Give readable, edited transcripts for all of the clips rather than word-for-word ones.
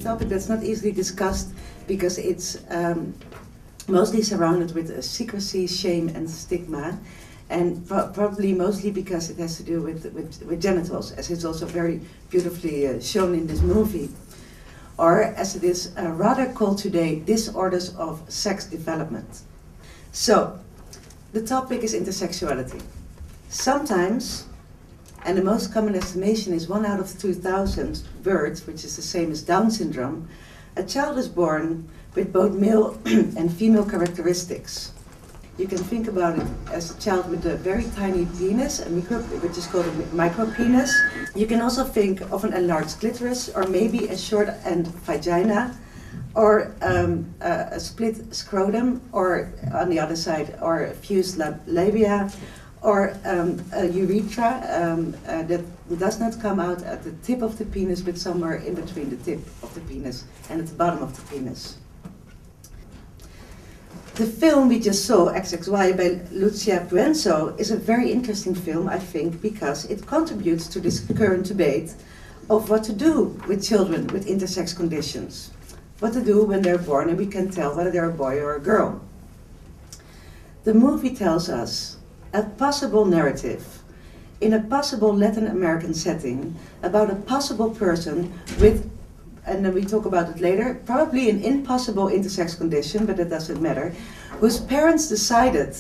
topic that's not easily discussed because it's mostly surrounded with secrecy, shame, and stigma, and probably mostly because it has to do with genitals, as it's also very beautifully shown in this movie, or as it is rather called today, disorders of sex development. So, the topic is intersexuality. Sometimes, and the most common estimation is 1 out of 2,000 births, which is the same as Down syndrome, a child is born with both male and female characteristics. You can think about it as a child with a very tiny penis, which is called a micropenis. You can also think of an enlarged clitoris, or maybe a short end vagina, or a split scrotum, or on the other side, or fused labia, or a urethra that does not come out at the tip of the penis, but somewhere in between the tip of the penis and at the bottom of the penis. The film we just saw, XXY by Lucia Puenzo, is a very interesting film, I think, because it contributes to this current debate of what to do with children with intersex conditions. What to do when they're born and we can tell whether they're a boy or a girl. The movie tells us a possible narrative in a possible Latin American setting about a possible person with, and then we talk about it later, probably an impossible intersex condition, but that doesn't matter, whose parents decided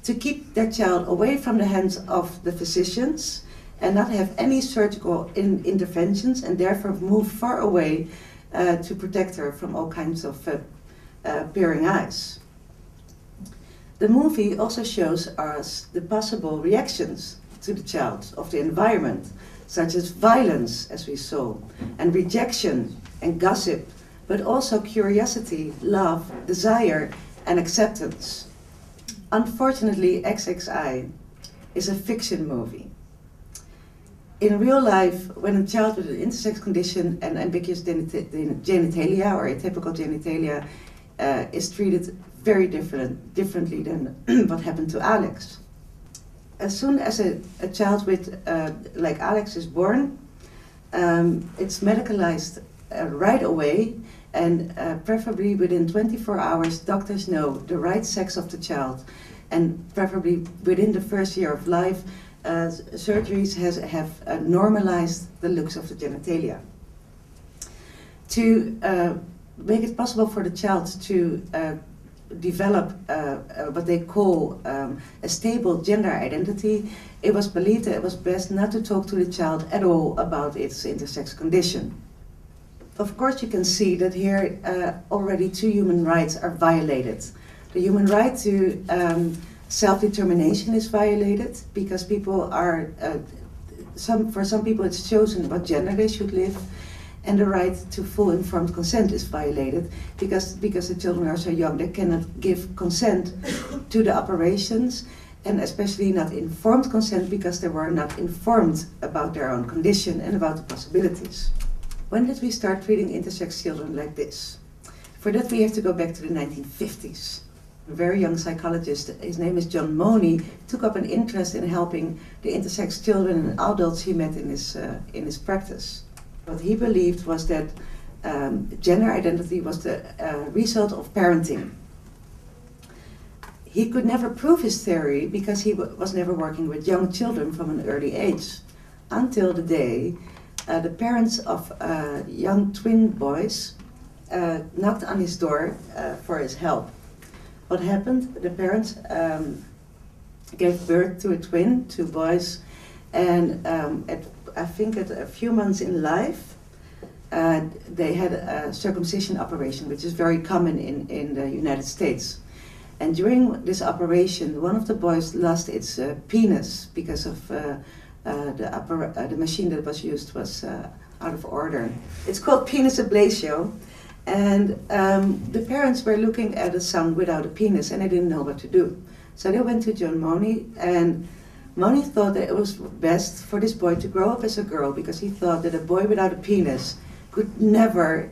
to keep their child away from the hands of the physicians and not have any surgical interventions, and therefore move far away to protect her from all kinds of peering eyes. The movie also shows us the possible reactions to the child of the environment, such as violence, as we saw, and rejection and gossip, but also curiosity, love, desire, and acceptance. Unfortunately, XXI is a fiction movie. In real life, when a child with an intersex condition and ambiguous genitalia or atypical genitalia is treated very differently than what happened to Alex. As soon as a child with, like Alex is born, it's medicalized right away, and preferably within 24 hours, doctors know the right sex of the child, and preferably within the first year of life, surgeries have normalized the looks of the genitalia. To make it possible for the child to develop what they call a stable gender identity, it was believed that it was best not to talk to the child at all about its intersex condition. Of course, you can see that here already 2 human rights are violated. The human right to self-determination is violated because people are, for some people it's chosen what gender they should live, and the right to full informed consent is violated because the children are so young they cannot give consent to the operations, and especially not informed consent because they were not informed about their own condition and about the possibilities. When did we start treating intersex children like this? For that we have to go back to the 1950s. A very young psychologist, his name is John Money, took up an interest in helping the intersex children and adults he met in his practice. What he believed was that gender identity was the result of parenting. He could never prove his theory because he was never working with young children from an early age, until the day the parents of young twin boys knocked on his door for his help. What happened? The parents gave birth to a twin, 2 boys, and I think at a few months in life, they had a circumcision operation, which is very common in the United States. And during this operation, one of the boys lost its penis because of the machine that was used was out of order. It's called penis ablation, and the parents were looking at a son without a penis, and they didn't know what to do. So they went to John Money, and Money thought that it was best for this boy to grow up as a girl because he thought that a boy without a penis could never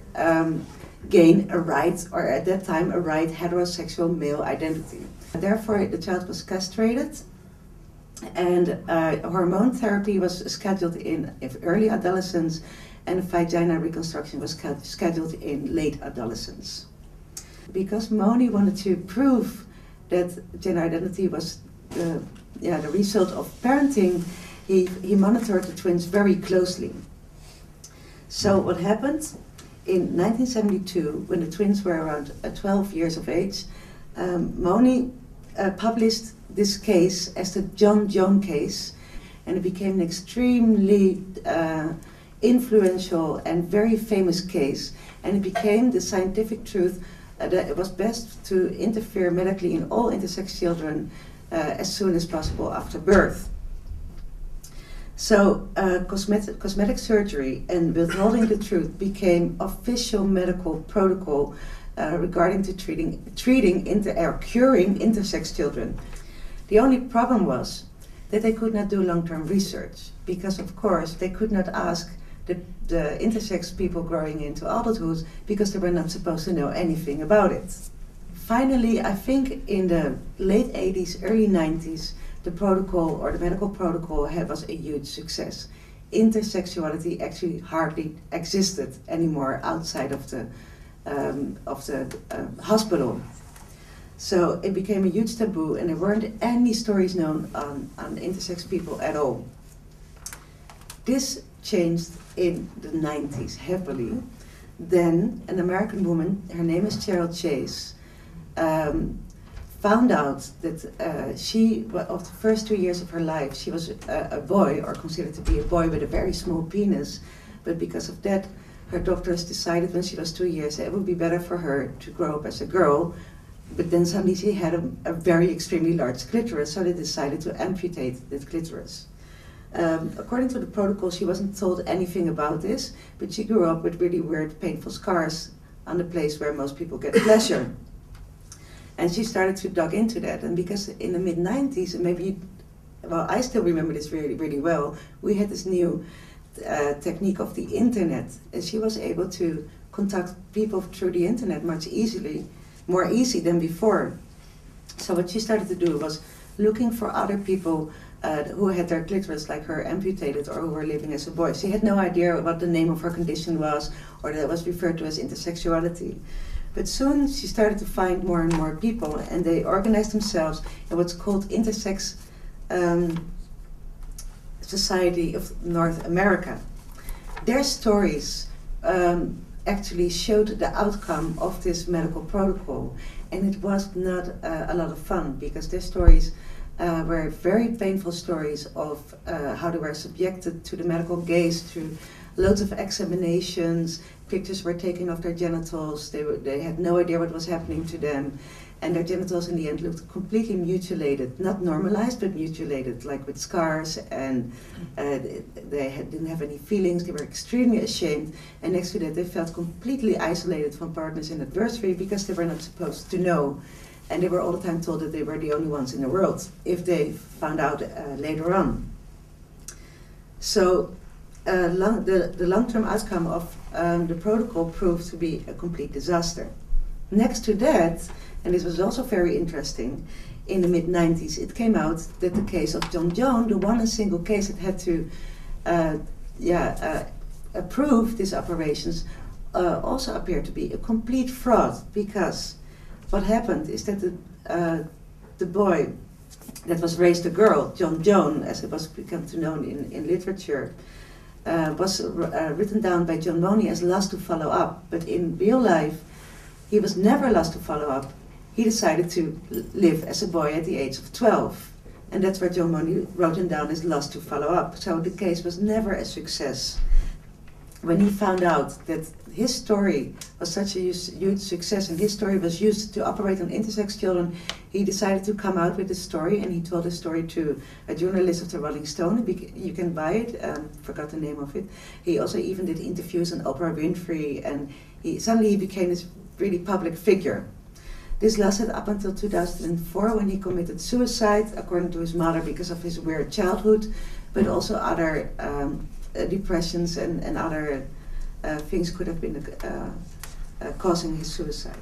gain a right, or at that time, a right heterosexual male identity. Therefore, the child was castrated, and hormone therapy was scheduled in early adolescence, and a vagina reconstruction was scheduled in late adolescence. Because Moni wanted to prove that gender identity was the result of parenting, he monitored the twins very closely. So what happened in 1972, when the twins were around 12 years of age, Moni published this case as the John Joan case, and it became an extremely influential and very famous case, and it became the scientific truth that it was best to interfere medically in all intersex children as soon as possible after birth. So cosmetic surgery and withholding the truth became official medical protocol regarding to curing intersex children. The only problem was that they could not do long-term research, because of course they could not ask the intersex people growing into adulthood, because they were not supposed to know anything about it. Finally, I think in the late 80s, early 90s, the protocol, or the medical protocol, was a huge success. Intersexuality actually hardly existed anymore outside of the hospital. So it became a huge taboo, and there weren't any stories known on intersex people at all. This changed in the 90s heavily. Then an American woman, her name is Cheryl Chase, found out that of the first 2 years of her life, she was a boy, or considered to be a boy with a very small penis, but because of that, her doctors decided when she was 2 years that it would be better for her to grow up as a girl, but then suddenly she had a very extremely large clitoris, so they decided to amputate the clitoris. According to the protocol, she wasn't told anything about this, but she grew up with really weird, painful scars on the place where most people get pleasure. And she started to dig into that, and because in the mid-90s, and I still remember this really, really well, we had this new technique of the internet, and she was able to contact people through the internet more easy than before. So what she started to do was looking for other people who had their clitoris like her amputated, or who were living as a boy. She had no idea what the name of her condition was, or that it was referred to as intersexuality. But soon she started to find more and more people, and they organized themselves in what's called Intersex Society of North America. Their stories actually showed the outcome of this medical protocol, and it was not a lot of fun, because their stories were very painful stories of how they were subjected to the medical gaze through loads of examinations. Pictures were taken of their genitals. They had no idea what was happening to them, and their genitals in the end looked completely mutilated, not normalized, but mutilated, like with scars, and didn't have any feelings. They were extremely ashamed, and next to that they felt completely isolated from partners in adversary, because they were not supposed to know, and they were all the time told that they were the only ones in the world if they found out later on. So the long-term outcome of the protocol proved to be a complete disaster. Next to that, and this was also very interesting, in the mid-90s it came out that the case of John Joan, the one and single case that had to approve these operations, also appeared to be a complete fraud, because what happened is that the boy that was raised a girl, John Joan, as it was become to known in literature, was written down by John Moni as lost to follow up, but in real life he was never lost to follow up. He decided to live as a boy at the age of 12, and that's where John Moni wrote him down as lost to follow up. So the case was never a success. When he found out that his story was such a huge success, and his story was used to operate on intersex children, he decided to come out with this story, and he told his story to a journalist of the Rolling Stone. You can buy it, forgot the name of it. He also even did interviews on Oprah Winfrey, and suddenly he became this really public figure. This lasted up until 2004, when he committed suicide, according to his mother, because of his weird childhood, but also other depressions and other things could have been causing his suicide.